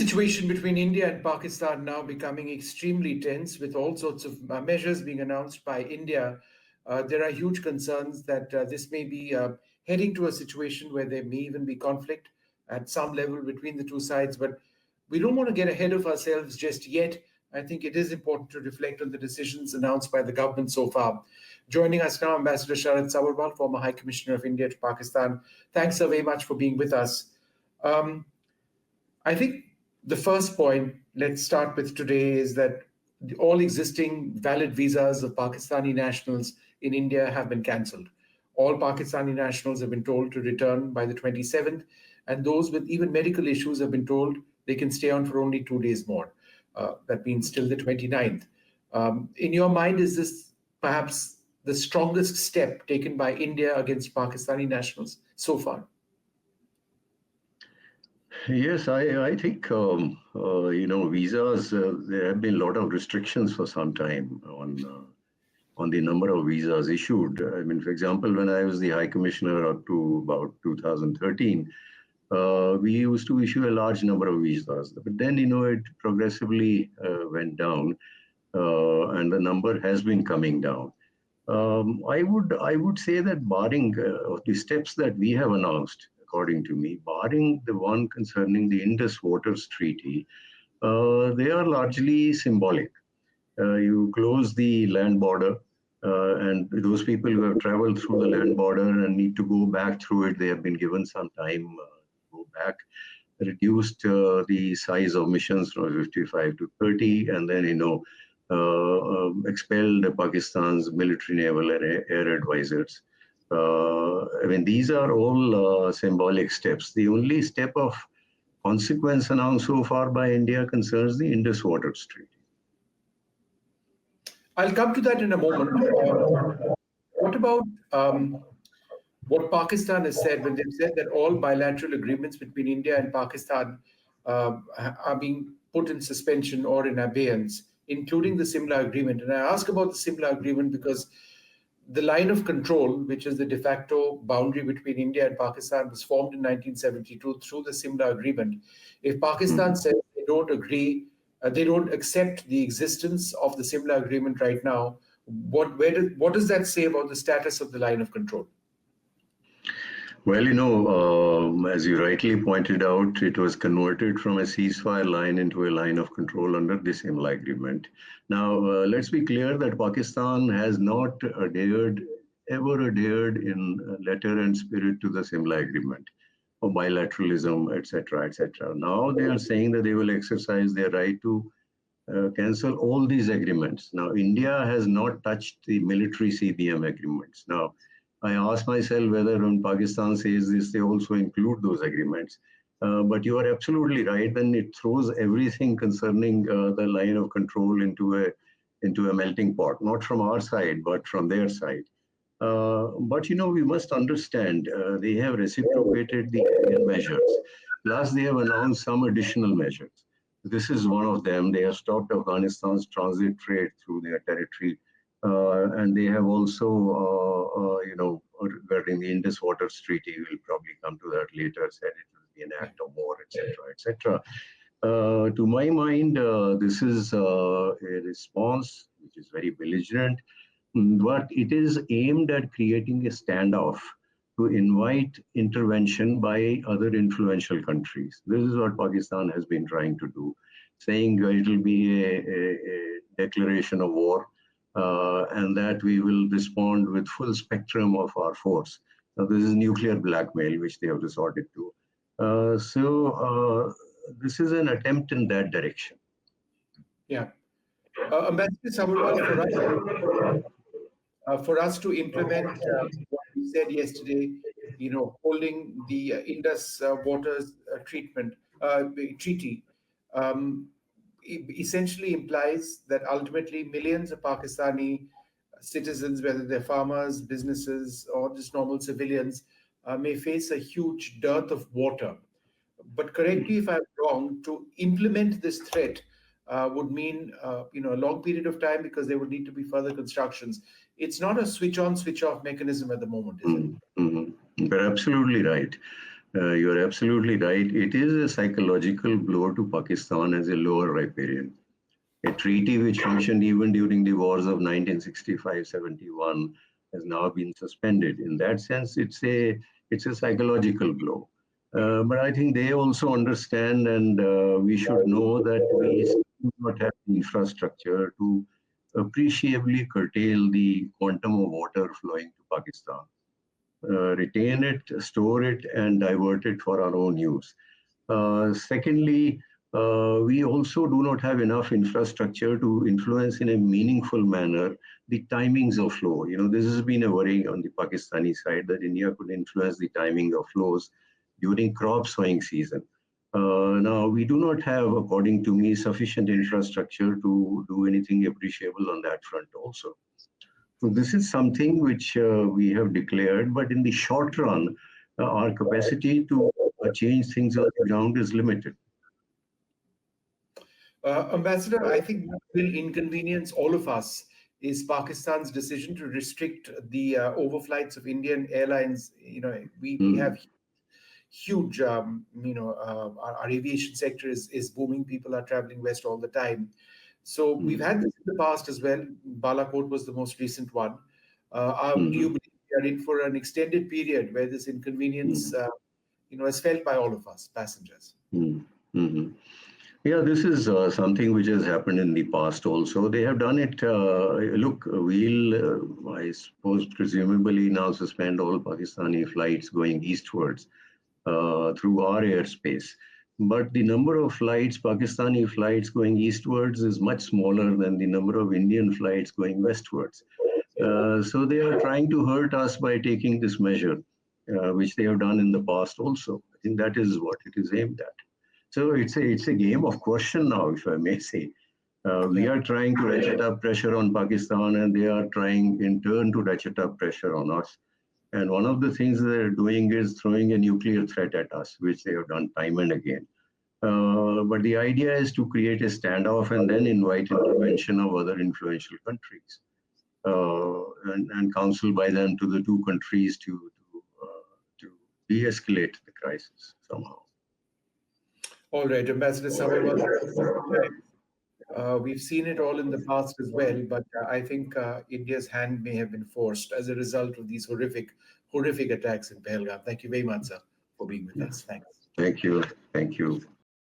situation between India and Pakistan now becoming extremely tense with all sorts of measures being announced by India. There are huge concerns that this may be heading to a situation where there may even be conflict at some level between the two sides. But we don't want to get ahead of ourselves just yet. I think it is important to reflect on the decisions announced by the government so far. Joining us now, Ambassador Sharad Sabharwal, former High Commissioner of India to Pakistan. Thanks so very much for being with us. I think the first point, let's start with today, is that all existing valid visas of Pakistani nationals in India have been cancelled. All Pakistani nationals have been told to return by the 27th, and those with even medical issues have been told they can stay on for only 2 days more. That means till the 29th. In your mind, is this perhaps the strongest step taken by India against Pakistani nationals so far? Yes, I think, visas, there have been a lot of restrictions for some time on the number of visas issued. I mean, for example, when I was the High Commissioner up to about 2013, we used to issue a large number of visas. But then, it progressively went down, and the number has been coming down. I would say that barring the steps that we have announced, according to me, barring the one concerning the Indus Waters Treaty, they are largely symbolic. You close the land border, and those people who have traveled through the land border and need to go back through it, they have been given some time to go back, reduced the size of missions from 55 to 30, and then, expelled Pakistan's military, naval, and air advisors. These are all symbolic steps. The only step of consequence announced so far by India concerns the Indus Waters Treaty. I'll come to that in a moment. What about what Pakistan has said when they've said that all bilateral agreements between India and Pakistan are being put in suspension or in abeyance, including the Simla Agreement? And I ask about the Simla Agreement because the line of control, which is the de facto boundary between India and Pakistan, was formed in 1972 through the Simla Agreement. If Pakistan says they don't agree, they don't accept the existence of the Simla Agreement right now, what does that say about the status of the line of control? Well, as you rightly pointed out, it was converted from a ceasefire line into a line of control under the Simla Agreement. Now, let's be clear that Pakistan has not ever adhered in letter and spirit to the Simla Agreement or bilateralism, etc., etc. Now they are saying that they will exercise their right to cancel all these agreements. Now, India has not touched the military CBM agreements. Now, I ask myself whether when Pakistan says this, they also include those agreements. But you are absolutely right. Then it throws everything concerning the line of control into a melting pot, not from our side, but from their side. But we must understand they have reciprocated the Indian measures. Plus, they have announced some additional measures. This is one of them. They have stopped Afghanistan's transit trade through their territory. And they have also, regarding the Indus Waters Treaty, we'll probably come to that later, said it will be an act of war, etc., etc. To my mind, this is a response which is very belligerent, but it is aimed at creating a standoff to invite intervention by other influential countries. This is what Pakistan has been trying to do, saying it will be a declaration of war. And that we will respond with full spectrum of our force. Now, this is nuclear blackmail, which they have resorted to. So this is an attempt in that direction. Yeah. Ambassador Sabharwal, for us to implement what we said yesterday, holding the Indus Waters treaty, essentially implies that ultimately millions of Pakistani citizens, whether they're farmers, businesses, or just normal civilians, may face a huge dearth of water. But correct me if I'm wrong, to implement this threat would mean a long period of time because there would need to be further constructions. It's not a switch on, switch off mechanism at the moment, is it? You're absolutely right. You're absolutely right. It is a psychological blow to Pakistan as a lower riparian. A treaty which functioned even during the wars of 1965-71 has now been suspended. In that sense, it's a psychological blow. But I think they also understand, and we should know that we still do not have the infrastructure to appreciably curtail the quantum of water flowing to Pakistan. Retain it, store it, and divert it for our own use. Secondly, we also do not have enough infrastructure to influence in a meaningful manner the timings of flow. This has been a worry on the Pakistani side that India could influence the timing of flows during crop sowing season. Now, we do not have, according to me, sufficient infrastructure to do anything appreciable on that front also. So this is something which we have declared, but in the short run, our capacity to change things on the ground is limited. Ambassador, I think what will inconvenience all of us is Pakistan's decision to restrict the overflights of Indian airlines. We have huge, our aviation sector is booming. People are traveling west all the time. So we've had this in the past as well. Balakot was the most recent one. Do you believe we are in for an extended period where this inconvenience, is felt by all of us, passengers? Mm-hmm. Yeah, this is something which has happened in the past also. They have done it. Look, we'll, I suppose, presumably now suspend all Pakistani flights going eastwards through our airspace. But the number of flights, Pakistani flights going eastwards, is much smaller than the number of Indian flights going westwards. So they are trying to hurt us by taking this measure, which they have done in the past also. I think that is what it is aimed at. So it's a game of question now, if I may say. We are trying to ratchet up pressure on Pakistan, and they are trying in turn to ratchet up pressure on us. And one of the things they're doing is throwing a nuclear threat at us, which they have done time and again. But the idea is to create a standoff and then invite intervention of other influential countries and counsel by them to the two countries to de-escalate the crisis somehow. All right, Ambassador Samarwal, we've seen it all in the past as well, but I think India's hand may have been forced as a result of these horrific attacks in Pahalgam. Thank you very much, sir, for being with us. Thanks. Thank you. Thank you.